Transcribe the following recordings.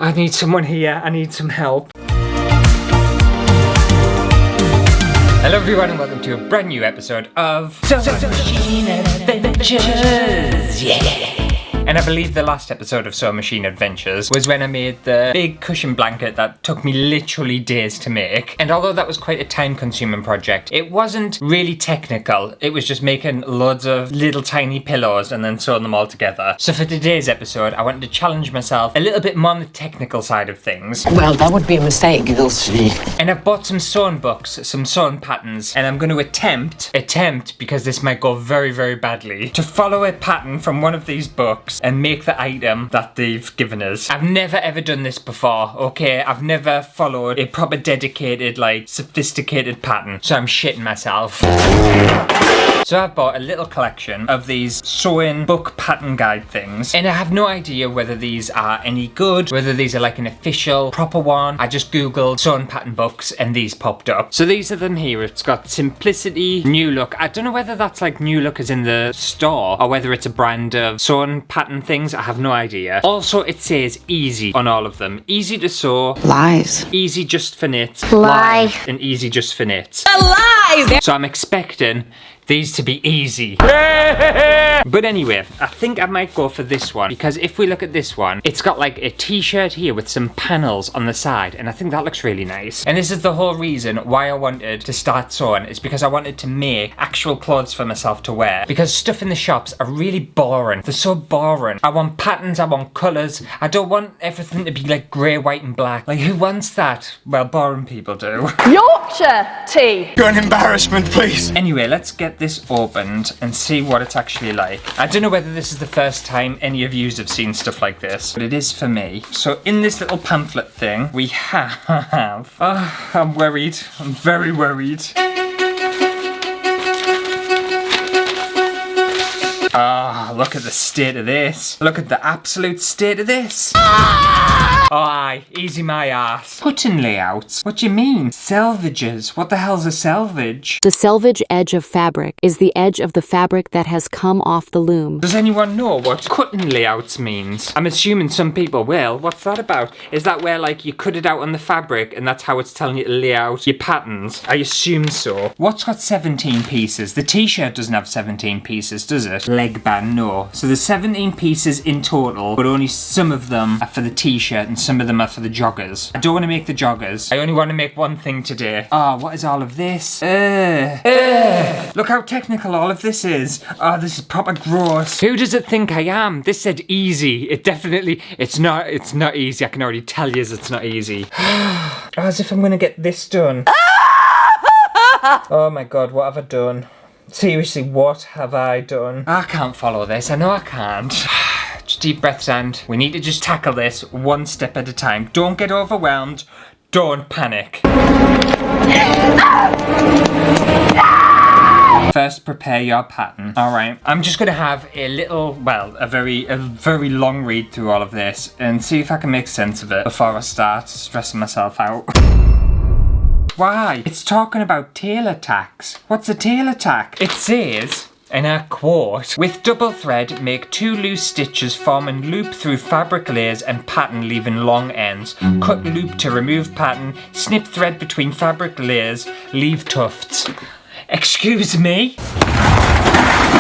I need someone here. I need some help. Hello everyone and welcome to a brand new episode of SEWER Machine Adventures. Yeah! And I believe the last episode of SEWER Machine Adventures was when I made the big cushion blanket that took me literally days to make. And although that was quite a time-consuming project, it wasn't really technical. It was just making loads of little tiny pillows and then sewing them all together. So for today's episode, I wanted to challenge myself a little bit more on the technical side of things. Well, that would be a mistake, you'll see. And I've bought some sewing books, some sewing patterns, and I'm going to attempt, because this might go very, very badly, to follow a pattern from one of these books and make the item that they've given us. I've never ever done this before, okay? I've never followed a proper dedicated, sophisticated pattern, so I'm shitting myself. So I've bought a little collection of these sewing book pattern guide things, and I have no idea whether these are any good, whether these are like an official, proper one. I just googled sewing pattern books and these popped up. So these are them here. It's got Simplicity, New Look. I don't know whether that's like New Look as in the store, or whether it's a brand of sewing pattern things. I have no idea. Also, it says easy on all of them. Easy to sew. Lies. Easy just for knit. Lie. And easy just for knit. Lies! So I'm expecting these to be easy. But anyway, I think I might go for this one, because if we look at this one, it's got like a t-shirt here with some panels on the side, and I think that looks really nice. And this is the whole reason why I wanted to start sewing, is because I wanted to make actual clothes for myself to wear, because stuff in the shops are really boring. They're so boring. I want patterns, I want colours. I don't want everything to be like grey, white and black. Like, who wants that? Well, boring people do. Yorkshire tea. You're an embarrassment, please. Anyway, let's get this opened and see what it's actually like. I don't know whether this is the first time any of you have seen stuff like this, but it is for me. So in this little pamphlet thing, we have... Oh, I'm worried. I'm very worried. Ah, look at the state of this. Look at the absolute state of this. Oh, aye, easy my arse. Pattern layouts? What do you mean? Selvages? What the hell's a selvage? The selvage edge of fabric is the edge of the fabric that has come off the loom. Does anyone know what cutting layouts means? I'm assuming some people will. What's that about? Is that where like you cut it out on the fabric and that's how it's telling you to lay out your patterns? I assume so. What's got 17 pieces? The t-shirt doesn't have 17 pieces, does it? Leg band, no. So there's 17 pieces in total, but only some of them are for the t-shirt and some of them are for the joggers. I don't want to make the joggers. I only want to make one thing today. Ah, what is all of this? Look how technical all of this is. Oh, this is proper gross. Who does it think I am? This said easy. It definitely, it's not easy. I can already tell you it's not easy. As if I'm going to get this done. Oh my God, what have I done? Seriously, what have I done? I can't follow this. I know I can't. Just deep breaths, and we need to just tackle this one step at a time. Don't get overwhelmed. Don't panic. First, prepare your pattern. All right, I'm just gonna have a little, well, a very long read through all of this and see if I can make sense of it before I start stressing myself out. Why? It's talking about tailor tacks. What's a tailor tack? It says, and I quote, with double thread, make 2 loose stitches, form and loop through fabric layers and pattern, leaving long ends. Cut loop to remove pattern, snip thread between fabric layers, leave tufts. Excuse me?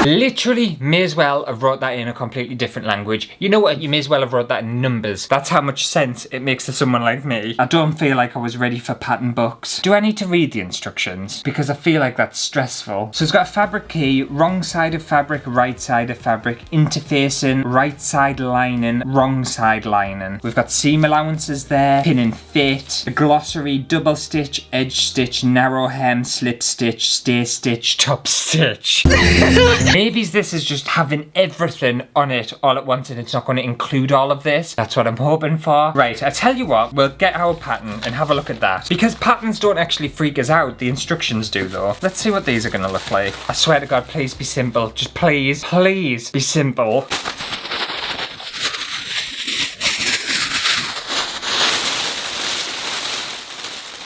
Literally, may as well have wrote that in a completely different language. You know what? You may as well have wrote that in numbers. That's how much sense it makes to someone like me. I don't feel like I was ready for pattern books. Do I need to read the instructions? Because I feel like that's stressful. So it's got a fabric key, wrong side of fabric, right side of fabric, interfacing, right side lining, wrong side lining. We've got seam allowances there, pin and fit, a glossary, double stitch, edge stitch, narrow hem, slip stitch, stay stitch, top stitch. Maybe this is just having everything on it all at once and it's not going to include all of this. That's what I'm hoping for. Right, I tell you what, we'll get our pattern and have a look at that. Because patterns don't actually freak us out, the instructions do though. Let's see what these are going to look like. I swear to God, please be simple. Just please be simple.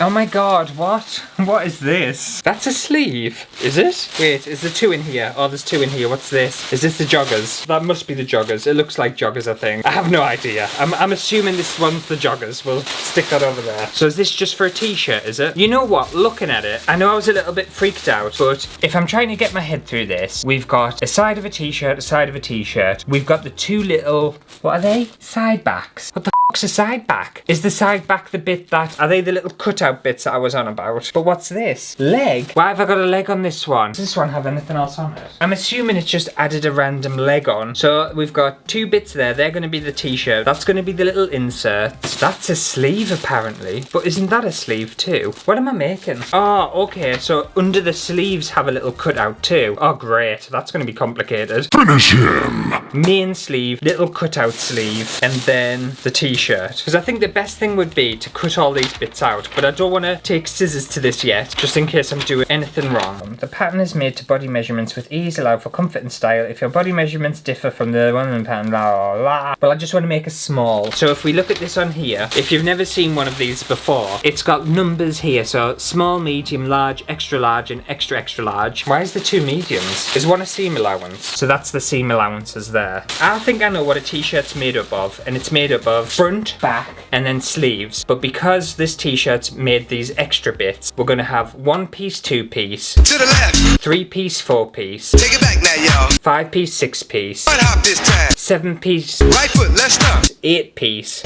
Oh my god, what? What is this? That's a sleeve, is it? Wait, is there 2 in here? Oh, there's 2 in here. What's this? Is this the joggers? That must be the joggers. It looks like joggers, I think. I have no idea. I'm assuming this one's the joggers. We'll stick that over there. So is this just for a t-shirt, is it? You know what? Looking at it, I know I was a little bit freaked out, but if I'm trying to get my head through this, we've got a side of a t-shirt, a side of a t-shirt. We've got the 2 little, what are they? Side backs. What the f***'s a side back? Is the side back the bit that, are they the little cutout bits that I was on about? But what's this? Leg? Why have I got a leg on this one? Does this one have anything else on it? I'm assuming it's just added a random leg on. So we've got 2 bits there. They're going to be the t-shirt. That's going to be the little insert. That's a sleeve apparently. But isn't that a sleeve too? What am I making? Oh, okay. So under the sleeves have a little cutout too. Oh, great. That's going to be complicated. Finish him! Main sleeve, little cutout sleeve, and then the t-shirt. Because I think the best thing would be to cut all these bits out, but I don't want to take scissors to this yet, just in case I'm doing anything wrong. The pattern is made to body measurements with ease, allowed for comfort and style. If your body measurements differ from the one in the pattern, blah, blah, blah. But I just want to make a small. So if we look at this on here, if you've never seen one of these before, it's got numbers here. So small, medium, large, extra large, and extra, extra large. Why is there 2 mediums? Is one a seam allowance? So that's the seam allowances there. I think I know what a t-shirt's made up of, and it's made up of front, back, and then sleeves. But because this t-shirt's made these extra bits, we're gonna have 1-piece, 2-piece, To the left. 3-piece, 4-piece, Take it back now, y'all. 5-piece, 6-piece, One hop this time. 7-piece, Right foot, let's start. 8-piece.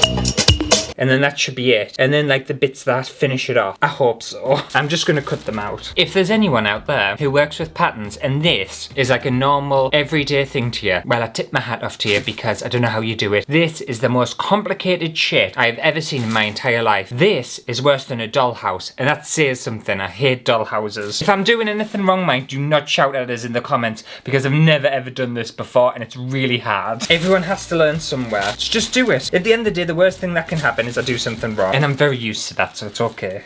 And then that should be it. And then like the bits that finish it off. I hope so. I'm just gonna cut them out. If there's anyone out there who works with patterns and this is like a normal everyday thing to you, well, I tip my hat off to you because I don't know how you do it. This is the most complicated shit I've ever seen in my entire life. This is worse than a dollhouse, and that says something. I hate dollhouses. If I'm doing anything wrong, Mike, do not shout at us in the comments because I've never ever done this before and it's really hard. Everyone has to learn somewhere. So just do it. At the end of the day, the worst thing that can happen is I do something wrong. And I'm very used to that, so it's okay.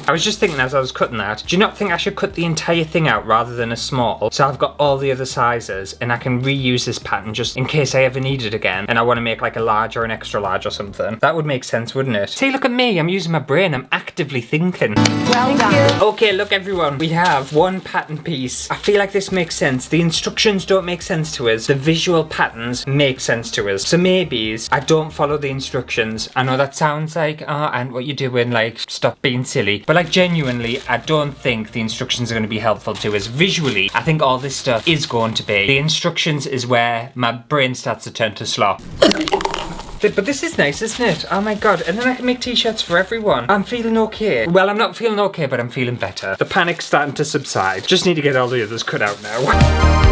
I was just thinking as I was cutting that, do you not think I should cut the entire thing out rather than a small? So I've got all the other sizes and I can reuse this pattern just in case I ever need it again and I want to make like a large or an extra large or something. That would make sense, wouldn't it? See, look at me, I'm using my brain, I'm actively thinking. Well done. Okay, look everyone, we have 1 pattern piece. I feel like this makes sense. The instructions don't make sense to us. The visual patterns make sense to us. So maybe I don't follow the instructions. I know that sounds like, and what you're doing, like, stop being silly. But like genuinely, I don't think the instructions are going to be helpful to us. Visually, I think all this stuff is going to be. The instructions is where my brain starts to turn to slop. But this is nice, isn't it? Oh my god, and then I can make t-shirts for everyone. I'm feeling okay. Well, I'm not feeling okay, but I'm feeling better. The panic's starting to subside. Just need to get all the others cut out now.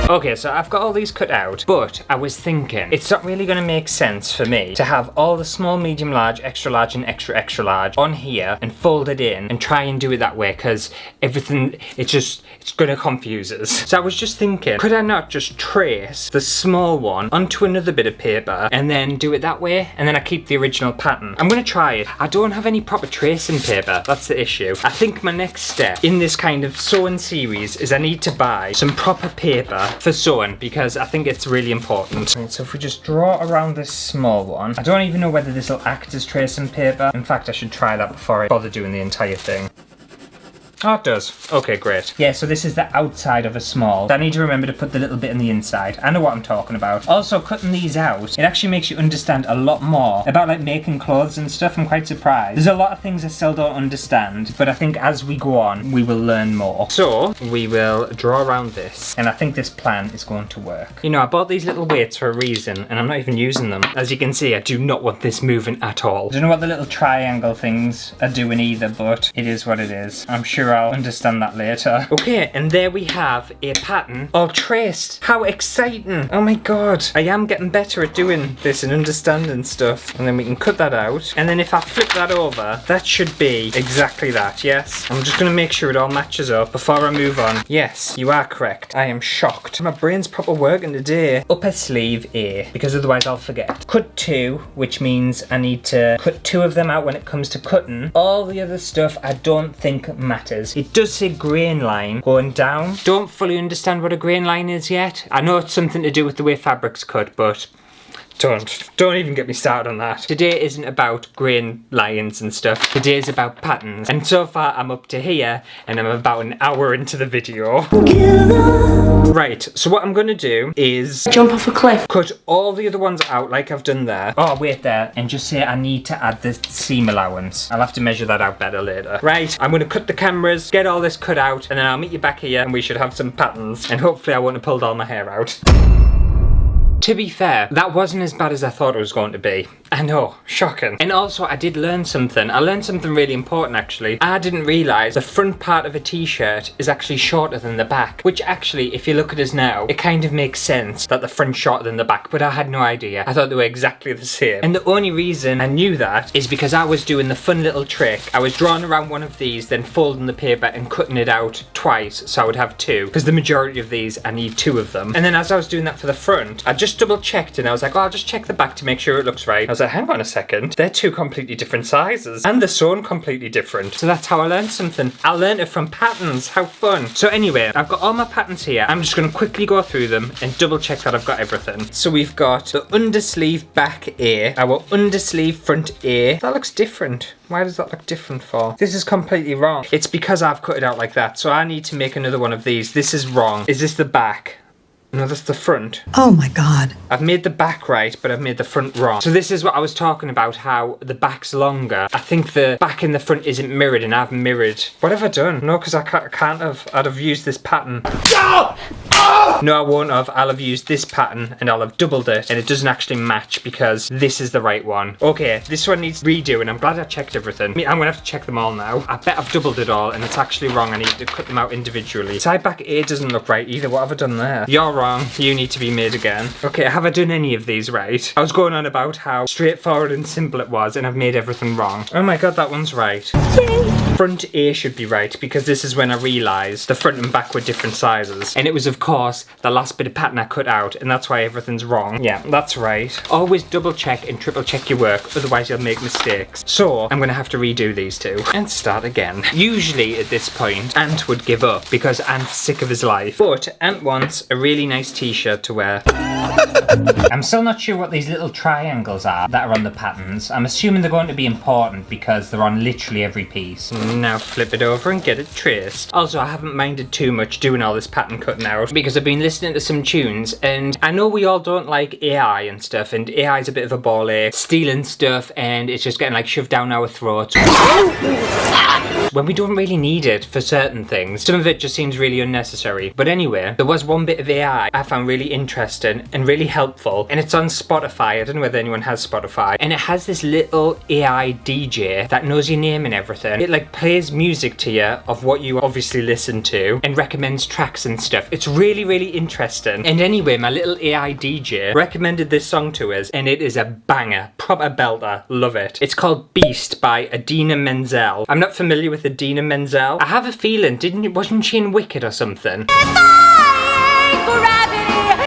Okay, so I've got all these cut out, but I was thinking, it's not really gonna make sense for me to have all the small, medium, large, extra large, and extra, extra large on here and fold it in and try and do it that way, because everything, it's gonna confuse us. So I was just thinking, could I not just trace the small one onto another bit of paper and then do it that way? And then I keep the original pattern. I'm gonna try it. I don't have any proper tracing paper, that's the issue. I think my next step in this kind of sewing series is I need to buy some proper paper for sewing because I think it's really important. Right, so if we just draw around this small one, I don't even know whether this will act as tracing paper. In fact, I should try that before I bother doing the entire thing. Oh, it does. Okay, great. Yeah, so this is the outside of a small. I need to remember to put the little bit in the inside. I know what I'm talking about. Also, cutting these out, it actually makes you understand a lot more about like making clothes and stuff. I'm quite surprised. There's a lot of things I still don't understand, but I think as we go on, we will learn more. So, we will draw around this, and I think this plan is going to work. You know, I bought these little weights for a reason, and I'm not even using them. As you can see, I do not want this moving at all. I don't know what the little triangle things are doing either, but it is what it is. I'm sure I'll understand that later. Okay, and there we have a pattern all traced. How exciting! Oh my god, I am getting better at doing this and understanding stuff. And then we can cut that out. And then if I flip that over, that should be exactly that, yes? I'm just gonna make sure it all matches up before I move on. Yes, you are correct. I am shocked. My brain's proper working today. Upper sleeve A, because otherwise I'll forget. Cut 2, which means I need to cut 2 of them out when it comes to cutting. All the other stuff I don't think matters. meters. It does say grain line going down. Don't fully understand what a grain line is yet. I know it's something to do with the way fabric's cut, but don't even get me started on that. Today isn't about grain lines and stuff. Today is about patterns. And so far I'm up to here and I'm about an hour into the video. Right, so what I'm gonna do is Jump off a cliff. cut all the other ones out like I've done there. Oh, wait there. And just say I need to add the seam allowance. I'll have to measure that out better later. Right, I'm gonna cut the cameras, get all this cut out, and then I'll meet you back here and we should have some patterns. And hopefully I won't have pulled all my hair out. To be fair, that wasn't as bad as I thought it was going to be. I know, shocking. And also, I did learn something. I learned something really important, actually. I didn't realise the front part of a t-shirt is actually shorter than the back. Which actually, if you look at us now, it kind of makes sense that the front's shorter than the back, but I had no idea. I thought they were exactly the same. And the only reason I knew that is because I was doing the fun little trick. I was drawing around one of these, then folding the paper and cutting it out twice, so I would have two. Because the majority of these, I need two of them. And then as I was doing that for the front, I just double checked and I was like, oh, I'll just check the back to make sure it looks right. I was like, hang on a second, they're two completely different sizes and they're sewn completely different. So that's how I learned something. I learned it from patterns. How fun. So anyway, I've got all my patterns here. I'm just going to quickly go through them and double check that I've got everything. So we've got the undersleeve back A, our undersleeve front A. That looks different. Why does that look different for? This is completely wrong. It's because I've cut it out like that. So I need to make another one of these. This is wrong. Is this the back? No, that's the front. Oh my God. I've made the back right, but I've made the front wrong. So this is what I was talking about, how the back's longer. I think the back and the front isn't mirrored and I've mirrored. What have I done? No, because I can't have. I'd have used this pattern. No, I won't have. I'll have used this pattern and I'll have doubled it and it doesn't actually match because this is the right one. Okay, this one needs redoing. I'm glad I checked everything. I'm gonna have to check them all now. I bet I've doubled it all and it's actually wrong. I need to cut them out individually. Side back A doesn't look right either. What have I done there? You're wrong. You need to be made again. Okay, have I done any of these right? I was going on about how straightforward and simple it was and I've made everything wrong. Oh my God, that one's right. Yay. Front A should be right because this is when I realised the front and back were different sizes. And it was, of course, the last bit of pattern I cut out and that's why everything's wrong. Yeah, that's right. Always double check and triple check your work, otherwise you'll make mistakes. So, I'm gonna have to redo these two and start again. Usually at this point, Ant would give up because Ant's sick of his life. But Ant wants a really nice t-shirt to wear. I'm still not sure what these little triangles are that are on the patterns. I'm assuming they're going to be important because they're on literally every piece. Now flip it over and get it traced. Also, I haven't minded too much doing all this pattern cutting out because I've been listening to some tunes and I know we all don't like AI and stuff, and AI is a bit of a ball ache, stealing stuff and it's just getting like shoved down our throats when we don't really need it for certain things. Some of it just seems really unnecessary. But anyway, there was one bit of AI I found really interesting and really helpful, and it's on Spotify. I don't know whether anyone has Spotify, and it has this little AI DJ that knows your name and everything. It like plays music to you of what you obviously listen to and recommends tracks and stuff. It's really, really interesting. And anyway, my little AI DJ recommended this song to us and it is a banger, proper belter, love it. It's called Beast by Idina Menzel. I'm not familiar with Idina Menzel. I have a feeling, wasn't she in Wicked or something?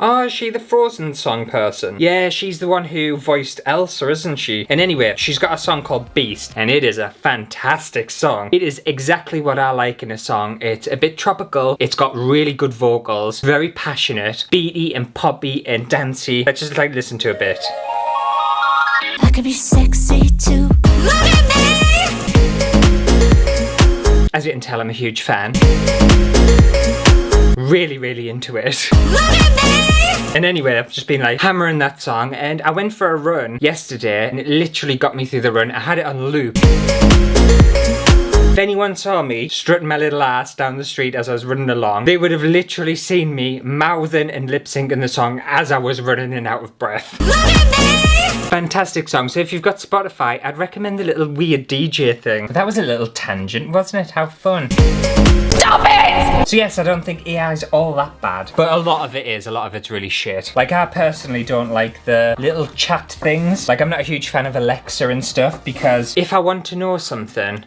Oh, is she the Frozen song person? Yeah, she's the one who voiced Elsa, isn't she? And anyway, she's got a song called Beast, and it is a fantastic song. It is exactly what I like in a song. It's a bit tropical, it's got really good vocals, very passionate, beaty and poppy and dancey. Let's just like listen to a bit. I could be sexy too. Look at me! As you can tell, I'm a huge fan. Really, really into it. Look at me! And anyway, I've just been like hammering that song, and I went for a run yesterday and it literally got me through the run. I had it on loop. If anyone saw me strutting my little ass down the street as I was running along, they would have literally seen me mouthing and lip syncing the song as I was running and out of breath. Look at me! Fantastic song. So if you've got Spotify, I'd recommend the little weird DJ thing. That was a little tangent, wasn't it? How fun. Stop it! So yes, I don't think AI's all that bad, but a lot of it is. A lot of it's really shit. Like, I personally don't like the little chat things. Like, I'm not a huge fan of Alexa and stuff because if I want to know something,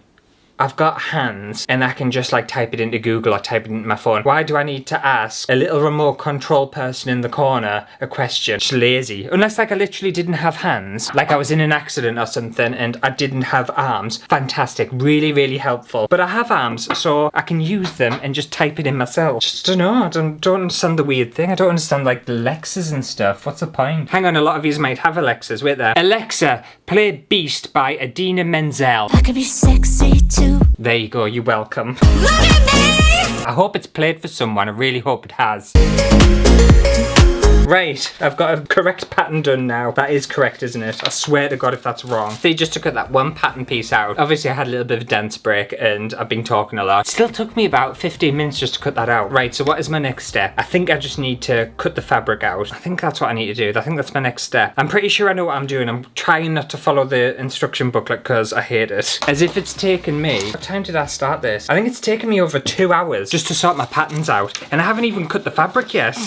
I've got hands and I can just like type it into Google or type it into my phone. Why do I need to ask a little remote control person in the corner a question? Just lazy. Unless like I literally didn't have hands, like I was in an accident or something and I didn't have arms. Fantastic, really, really helpful. But I have arms, so I can use them and just type it in myself. Just don't know, I don't understand the weird thing. I don't understand like the Alexas and stuff. What's the point? Hang on, a lot of you might have Alexas. Wait there. Alexa, play Beast by Adina Menzel. I could be sexy too. There you go, you're welcome. Look at me! I hope it's played for someone, I really hope it has. Right, I've got a correct pattern done now. That is correct, isn't it? I swear to God if that's wrong. They just took that one pattern piece out. Obviously I had a little bit of a dance break and I've been talking a lot. Still took me about 15 minutes just to cut that out. Right, so what is my next step? I think I just need to cut the fabric out. I think that's what I need to do. I think that's my next step. I'm pretty sure I know what I'm doing. I'm trying not to follow the instruction booklet because I hate it. As if it's taken me... What time did I start this? I think it's taken me over 2 hours just to sort my patterns out. And I haven't even cut the fabric yet.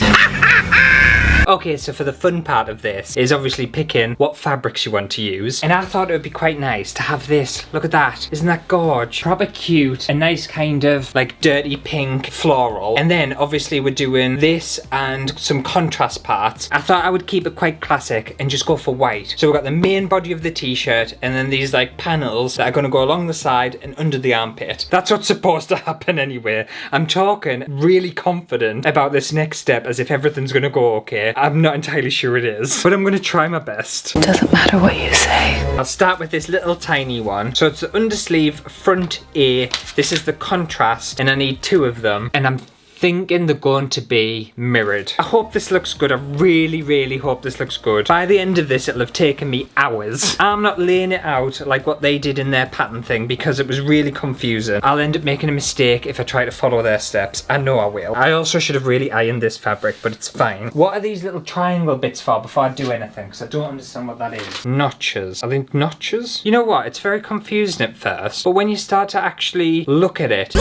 Okay, so for the fun part of this is obviously picking what fabrics you want to use. And I thought it would be quite nice to have this. Look at that. Isn't that gorge? Proper cute. A nice kind of like dirty pink floral. And then obviously we're doing this and some contrast parts. I thought I would keep it quite classic and just go for white. So we've got the main body of the t-shirt and then these like panels that are going to go along the side and under the armpit. That's what's supposed to happen anyway. I'm talking really confident about this next step as if everything's going to go okay. I'm not entirely sure it is, but I'm going to try my best. Doesn't matter what you say. I'll start with this little tiny one. So it's the undersleeve front A. This is the contrast and I need 2 of them and I'm thinking they're going to be mirrored. I hope this looks good. I really, really hope this looks good. By the end of this, it'll have taken me hours. I'm not laying it out like what they did in their pattern thing because it was really confusing. I'll end up making a mistake if I try to follow their steps. I know I will. I also should have really ironed this fabric, but it's fine. What are these little triangle bits for before I do anything? Because I don't understand what that is. Notches. Are they notches? You know what? It's very confusing at first, but when you start to actually look at it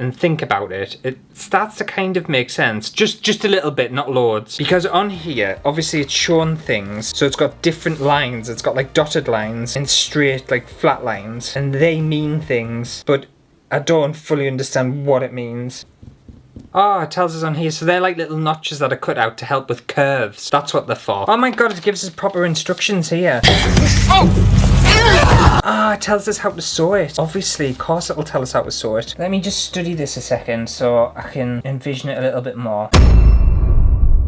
and think about it, it starts to kind of make sense. Just a little bit, not loads. Because on here, obviously it's shown things, so it's got different lines. It's got like dotted lines and straight, like flat lines. And they mean things, but I don't fully understand what it means. Oh, it tells us on here. So they're like little notches that are cut out to help with curves. That's what they're for. Oh my God, it gives us proper instructions here. Ah, it tells us how to sew it. Obviously, of course it'll tell us how to sew it. Let me just study this a second so I can envision it a little bit more.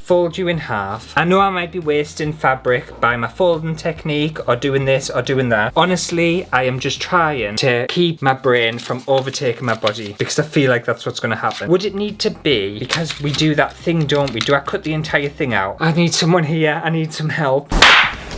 Fold you in half. I know I might be wasting fabric by my folding technique or doing this or doing that. Honestly, I am just trying to keep my brain from overtaking my body because I feel like that's what's going to happen. Would it need to be because we do that thing, don't we? Do I cut the entire thing out? I need someone here. I need some help.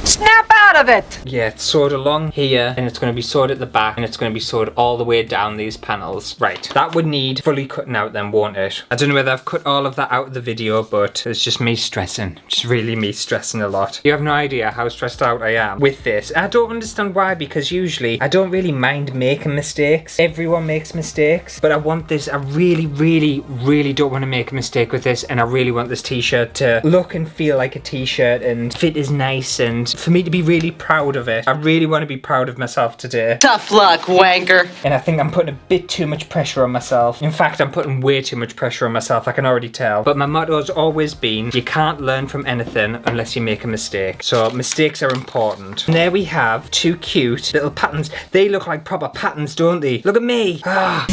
Snap out of it! Yeah, it's sewed along here and it's going to be sewed at the back and it's going to be sewed all the way down these panels. Right, that would need fully cutting out then, won't it? I don't know whether I've cut all of that out of the video, but it's just me stressing. Just really me stressing a lot. You have no idea how stressed out I am with this. I don't understand why, because usually I don't really mind making mistakes. Everyone makes mistakes, but I want this. I really, really, really don't want to make a mistake with this, and I really want this t-shirt to look and feel like a t-shirt and fit is nice and for me to be really proud of it. I really want to be proud of myself today. Tough luck, wanker. And I think I'm putting a bit too much pressure on myself. In fact, I'm putting way too much pressure on myself, I can already tell. But my motto has always been, you can't learn from anything unless you make a mistake. So mistakes are important. And there we have 2 cute little patterns. They look like proper patterns, don't they? Look at me. Ah.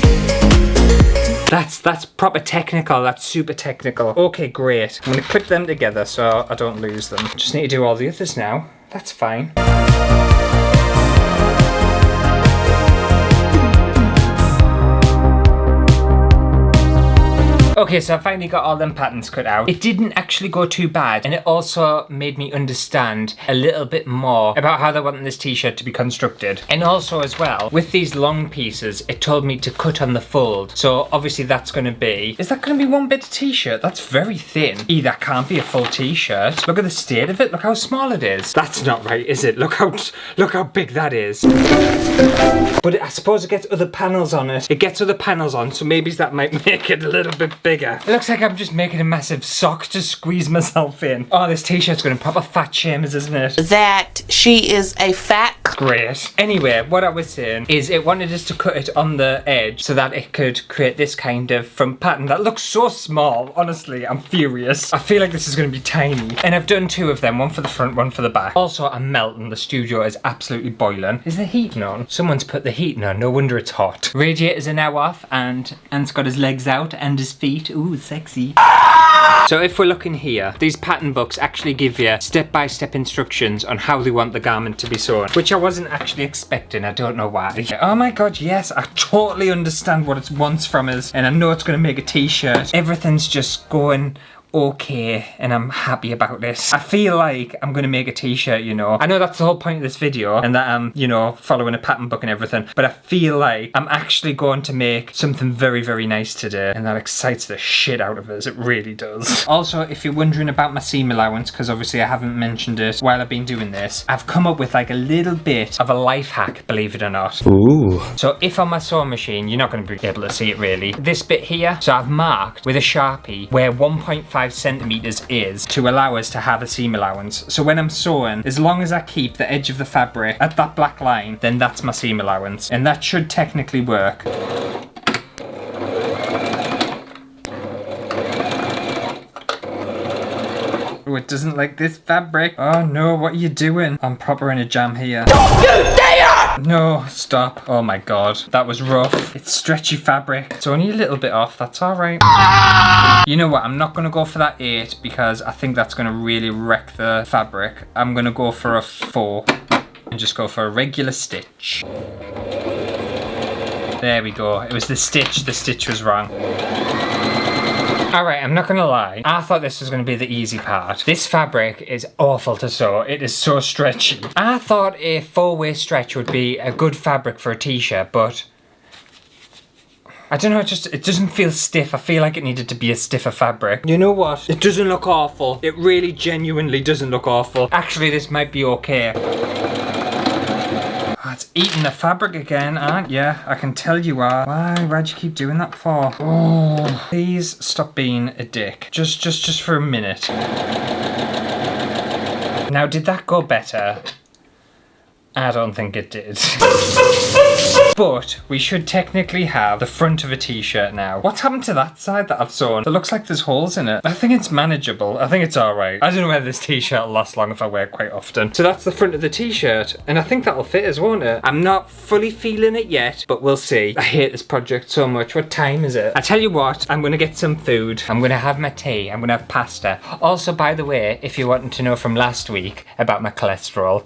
That's proper technical. That's super technical. Okay, great. I'm gonna clip them together so I don't lose them. Just need to do all the others now. That's fine. Okay, so I finally got all them patterns cut out. It didn't actually go too bad, and it also made me understand a little bit more about how they want this t-shirt to be constructed. And also as well, with these long pieces, it told me to cut on the fold. So obviously that's gonna be... Is that gonna be one bit of t-shirt? That's very thin. That can't be a full t-shirt. Look at the state of it. Look how small it is. That's not right, is it? Look how big that is. But I suppose it gets other panels on it. It gets other panels on, so maybe that might make it a little bit bigger. It looks like I'm just making a massive sock to squeeze myself in. Oh, this t-shirt's gonna proper fat shame us, isn't it? That she is a fat Great. Anyway, what I was saying is it wanted us to cut it on the edge so that it could create this kind of front pattern that looks so small. Honestly, I'm furious. I feel like this is going to be tiny. And I've done 2 of them, one for the front, one for the back. Also, I'm melting. The studio is absolutely boiling. Is the heating on? Someone's put the heating on. No wonder it's hot. Radiators are now off and Ant's got his legs out and his feet. Ooh, sexy. So if we're looking here, these pattern books actually give you step-by-step instructions on how they want the garment to be sewn, which I wasn't actually expecting. I don't know why. Oh my god, yes, I totally understand what it wants from us, and I know it's going to make a t-shirt. Everything's just going okay, and I'm happy about this. I feel like I'm gonna make a t-shirt, you know. I know that's the whole point of this video, and that I'm, you know, following a pattern book and everything, but I feel like I'm actually going to make something very, very nice today, and that excites the shit out of us. It really does. Also, if you're wondering about my seam allowance, because obviously I haven't mentioned it while I've been doing this, I've come up with like a little bit of a life hack, believe it or not. Ooh. So if on my sewing machine, you're not gonna be able to see it really, this bit here, so I've marked with a Sharpie where 1.5 centimeters is to allow us to have a seam allowance. So when I'm sewing, as long as I keep the edge of the fabric at that black line, then that's my seam allowance, and that should technically work. Oh, it doesn't like this fabric. Oh no, what are you doing? I'm proper in a jam here. Don't you dare! No, stop. Oh my god, that was rough. It's stretchy fabric. It's only a little bit off, that's alright. You know what, I'm not gonna go for that 8 because I think that's gonna really wreck the fabric. I'm gonna go for a 4 and just go for a regular stitch. There we go. It was the stitch was wrong. Alright, I'm not gonna lie. I thought this was gonna be the easy part. This fabric is awful to sew. It is so stretchy. I thought a 4-way stretch would be a good fabric for a t-shirt, but I don't know, it doesn't feel stiff. I feel like it needed to be a stiffer fabric. You know what? It doesn't look awful. It really genuinely doesn't look awful. Actually, this might be okay. Oh, it's eating the fabric again, aren't you? I can tell you are. Why'd you keep doing that for? Oh, please stop being a dick. Just for a minute. Now, did that go better? I don't think it did. But we should technically have the front of a t-shirt now. What's happened to that side that I've sewn? It looks like there's holes in it. I think it's manageable. I think it's alright. I don't know whether this t-shirt will last long if I wear it quite often. So that's the front of the t-shirt, and I think that'll fit us, won't it? I'm not fully feeling it yet, but we'll see. I hate this project so much. What time is it? I tell you what, I'm gonna get some food. I'm gonna have my tea. I'm gonna have pasta. Also, by the way, if you're wanting to know from last week about my cholesterol,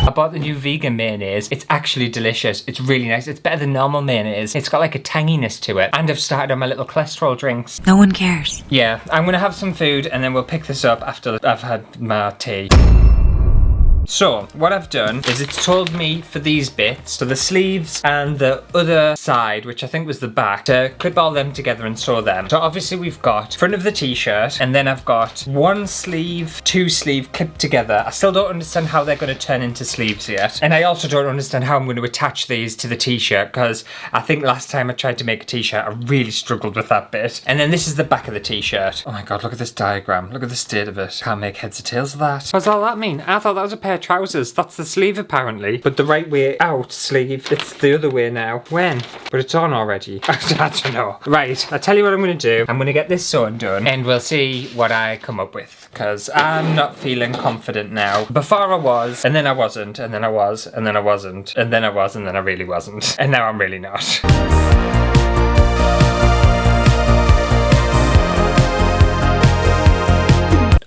I bought the new vegan mayonnaise. It's actually delicious. It's really nice. It's better than normal mayonnaise. It's got like a tanginess to it. And I've started on my little cholesterol drinks. No one cares. Yeah, I'm gonna have some food and then we'll pick this up after I've had my tea. So, what I've done is it's told me for these bits, so the sleeves and the other side, which I think was the back, to clip all them together and sew them. So obviously we've got front of the t-shirt, and then I've got 1 sleeve, 2 sleeve clipped together. I still don't understand how they're going to turn into sleeves yet. And I also don't understand how I'm going to attach these to the t-shirt, because I think last time I tried to make a t-shirt, I really struggled with that bit. And then this is the back of the t-shirt. Oh my god, look at this diagram. Look at the state of it. Can't make heads or tails of that. What does all that mean? I thought that was a pair of trousers. That's the sleeve apparently, but the right way out sleeve, it's the other way now. When? But it's on already. I don't know. Right, I'll tell you what I'm gonna do. I'm gonna get this sewn done and we'll see what I come up with, because I'm not feeling confident now. Before I was, and then I wasn't, and then I was, and then I wasn't, and then I was, and then I really wasn't. And now I'm really not.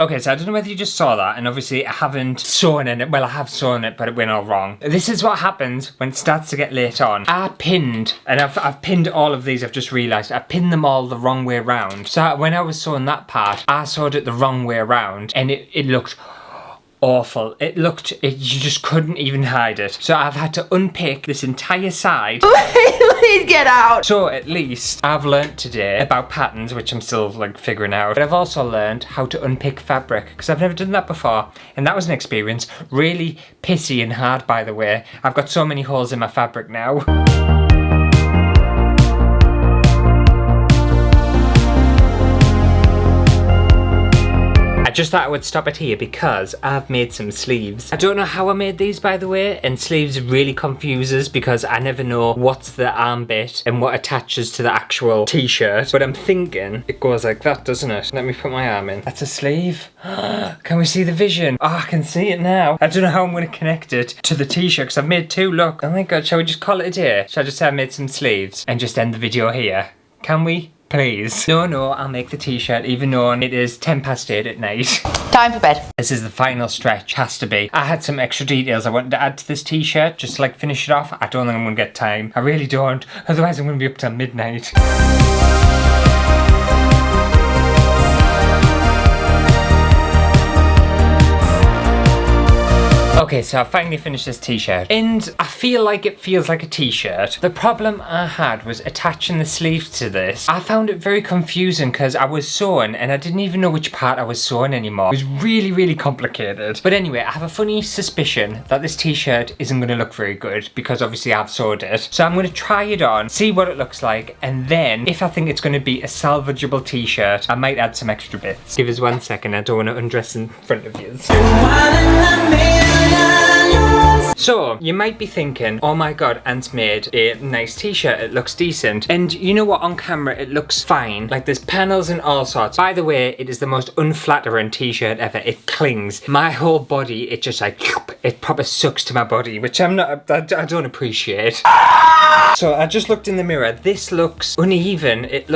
Okay, so I don't know whether you just saw that, and obviously I haven't sewn in it. Well, I have sewn it, but it went all wrong. This is what happens when it starts to get late on. I pinned, and I've pinned all of these, I've just realised. I pinned them all the wrong way around. So when I was sewing that part, I sewed it the wrong way around, and it looked awful. You just couldn't even hide it. So I've had to unpick this entire side. Please get out. So at least I've learnt today about patterns, which I'm still like figuring out. But I've also learned how to unpick fabric, because I've never done that before. And that was an experience. Really pissy and hard, by the way. I've got so many holes in my fabric now. I just thought I would stop it here because I've made some sleeves. I don't know how I made these, by the way, and sleeves really confuses because I never know what's the arm bit and what attaches to the actual t-shirt. But I'm thinking it goes like that, doesn't it? Let me put my arm in. That's a sleeve. Can we see the vision? Oh, I can see it now. I don't know how I'm going to connect it to the t-shirt because I've made two. Look. Oh my god, shall we just call it a day? Shall I just say I made some sleeves and just end the video here? Can we? Please. No, I'll make the t-shirt even though it is 8:10 at night. Time for bed. This is the final stretch, has to be. I had some extra details I wanted to add to this t-shirt, just to like finish it off. I don't think I'm gonna get time. I really don't, otherwise I'm gonna be up till midnight. Okay, so I finally finished this t-shirt and I feel like it feels like a t-shirt. The problem I had was attaching the sleeves to this. I found it very confusing because I was sewing and I didn't even know which part I was sewing anymore. It was really complicated. But anyway, I have a funny suspicion that this t-shirt isn't going to look very good because obviously I've sewed it. So I'm going to try it on, see what it looks like, and then if I think it's going to be a salvageable t-shirt, I might add some extra bits. Give us 1 second, I don't want to undress in front of you. So, you might be thinking, oh my god, Ant's made a nice t-shirt, it looks decent. And you know what, on camera it looks fine, like there's panels and all sorts. By the way, it is the most unflattering t-shirt ever, it clings. My whole body, it just like, it proper sucks to my body, which I don't appreciate. So I just looked in the mirror, this looks uneven, it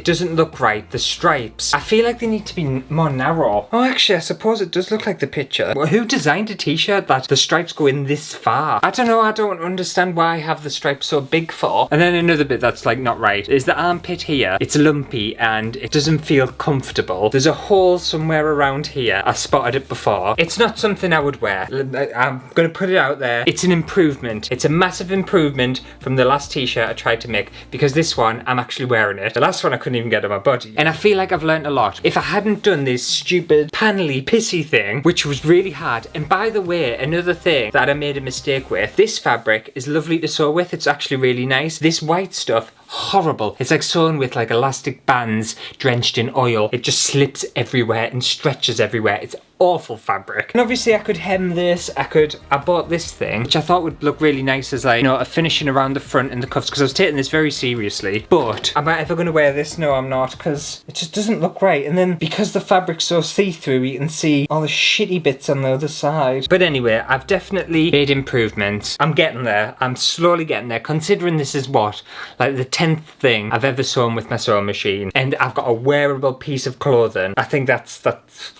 doesn't look right, the stripes. I feel like they need to be more narrow. Oh actually, I suppose it does look like the picture. Well, who designed a t-shirt that the stripes go in this far? I don't know, I don't understand why I have the stripes so big for. And then another bit that's like not right is the armpit here. It's lumpy and it doesn't feel comfortable. There's a hole somewhere around here. I spotted it before. It's not something I would wear. I'm gonna put it out there. It's an improvement. It's a massive improvement from the last t-shirt I tried to make because this one, I'm actually wearing it. The last one I couldn't even get on my body. And I feel like I've learned a lot. If I hadn't done this stupid panelly pissy thing, which was really hard. And by the way, another thing that I made a mistake with, this fabric is lovely to sew with. It's actually really nice. This white stuff, horrible. It's like sewn with like elastic bands drenched in oil. It just slips everywhere and stretches everywhere. It's awful fabric. And obviously I could hem this, I bought this thing, which I thought would look really nice as like, you know, a finishing around the front and the cuffs because I was taking this very seriously. But am I ever going to wear this? No, I'm not, because it just doesn't look right. And then because the fabric's so see-through, you can see all the shitty bits on the other side. But anyway, I've definitely made improvements. I'm getting there. I'm slowly getting there, considering this is what, like the 10th thing I've ever sewn with my sewing machine. And I've got a wearable piece of clothing. I think that's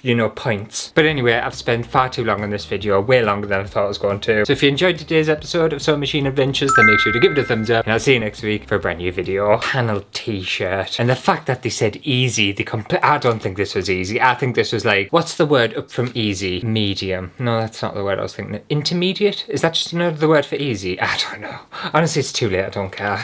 you know, points. But anyway, I've spent far too long on this video, way longer than I thought I was going to. So if you enjoyed today's episode of Sewing Machine Adventures, then make sure to give it a thumbs up, and I'll see you next week for a brand new video. Panel t-shirt. And the fact that they said easy, I don't think this was easy. I think this was like, what's the word up from easy? Medium. No, that's not the word I was thinking. Intermediate? Is that just another word for easy? I don't know. Honestly, it's too late, I don't care.